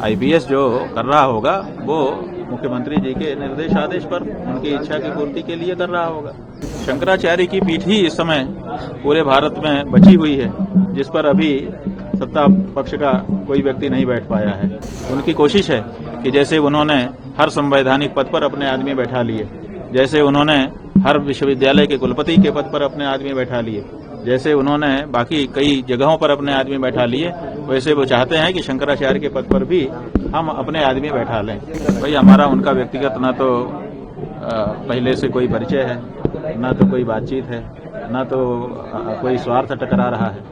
IPS जो कर रहा होगा वो मुख्यमंत्री जी के निर्देश आदेश पर उनकी इच्छा की पूर्ति के लिए कर रहा होगा। शंकराचार्य की पीठ ही इस समय पूरे भारत में बची हुई है, जिस पर अभी सत्ता पक्ष का कोई व्यक्ति नहीं बैठ पाया है। उनकी कोशिश है कि जैसे उन्होंने हर संवैधानिक पद पर अपने आदमी बैठा लिए, जैसे उन्होंने हर विश्वविद्यालय के कुलपति के पद पर अपने आदमी बैठा लिए, जैसे उन्होंने बाकी कई जगहों पर अपने आदमी बैठा लिए, वैसे वो चाहते हैं कि शंकराचार्य के पद पर भी हम अपने आदमी बैठा लें। भाई हमारा उनका व्यक्तिगत न तो पहले से कोई परिचय है, न तो कोई बातचीत है, न तो कोई स्वार्थ टकरा रहा है।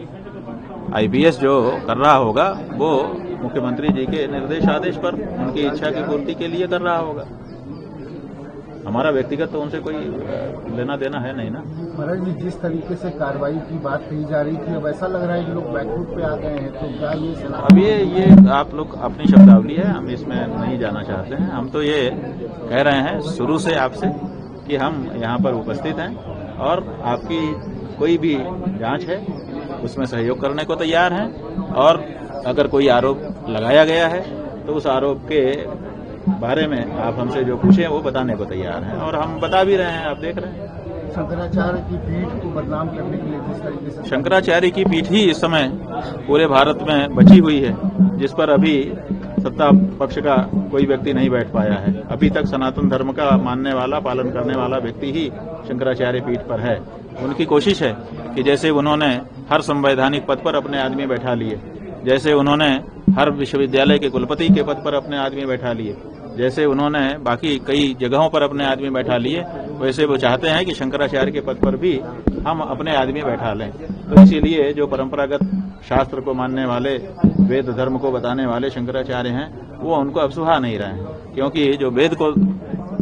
आईपीएस जो कर रहा होगा वो मुख्यमंत्री जी के निर्देश आदेश पर उनकी इच्छा की पूर्ति के लिए कर रहा होगा। हमारा व्यक्तिगत तो उनसे कोई लेना देना है नहीं ना। महाराज जी, जिस तरीके से कार्रवाई की बात कही जा रही थी, अब ऐसा लग रहा है कि लोग बैकफुट पे आ गए हैं, तो क्या ये अब ये आप लोग अपनी शब्दावली है, हम इसमें नहीं जाना चाहते हैं। हम तो ये कह रहे हैं शुरू से आपसे कि हम यहाँ पर उपस्थित हैं और आपकी कोई भी जांच है उसमें सहयोग करने को तैयार हैं, और अगर कोई आरोप लगाया गया है तो उस आरोप के बारे में आप हमसे जो पूछें वो बताने को तैयार हैं, और हम बता भी रहे हैं, आप देख रहे हैं। शंकराचार्य की पीठ को बदनाम करने के लिए जिस तरीके से शंकराचार्य की पीठ ही इस समय पूरे भारत में बची हुई है, जिस पर अभी सत्ता पक्ष का कोई व्यक्ति नहीं बैठ पाया है। अभी तक सनातन धर्म का मानने वाला, पालन करने वाला व्यक्ति ही शंकराचार्य पीठ पर है। उनकी कोशिश है कि जैसे उन्होंने हर संवैधानिक पद पर अपने आदमी बैठा लिए, जैसे उन्होंने हर विश्वविद्यालय के कुलपति के पद पर अपने आदमी बैठा लिए, जैसे उन्होंने बाकी कई जगहों पर अपने आदमी बैठा लिए, वैसे वो चाहते हैं कि शंकराचार्य के पद पर भी हम अपने आदमी बैठा लें। तो इसीलिए जो परंपरागत शास्त्र को मानने वाले, वेद धर्म को बताने वाले शंकराचार्य हैं, वो उनको अब सुहा नहीं रहे हैं, क्योंकि जो वेद को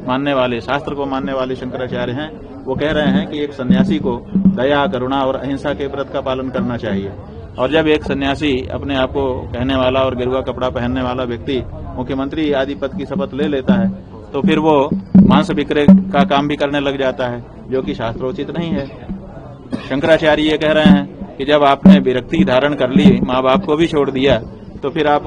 मानने वाले, शास्त्र को मानने वाले शंकराचार्य हैं, वो कह रहे हैं कि एक सन्यासी को दया, करुणा और अहिंसा के व्रत का पालन करना चाहिए। और जब एक सन्यासी, अपने आप को कहने वाला और गेरुआ कपड़ा पहनने वाला व्यक्ति मुख्यमंत्री आदि पद की शपथ ले लेता है, तो फिर वो मांस विक्रय का काम भी करने लग जाता है, जो कि शास्त्रोचित नहीं है। शंकराचार्य ये कह रहे हैं कि जब आपने विरक्ति धारण कर ली, माँ बाप को भी छोड़ दिया, तो फिर आप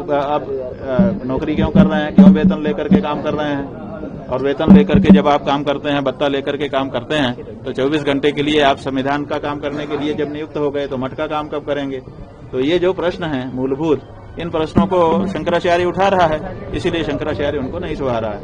नौकरी क्यों कर रहे हैं, क्यों वेतन लेकर के काम कर रहे हैं? और वेतन लेकर के जब आप काम करते हैं, भत्ता लेकर के काम करते हैं, तो 24 घंटे के लिए आप संविधान का काम करने के लिए जब नियुक्त हो गए तो मठ का काम कब करेंगे? तो ये जो प्रश्न है मूलभूत, इन प्रश्नों को शंकराचार्य उठा रहा है, इसीलिए शंकराचार्य उनको नहीं सुहा रहा है।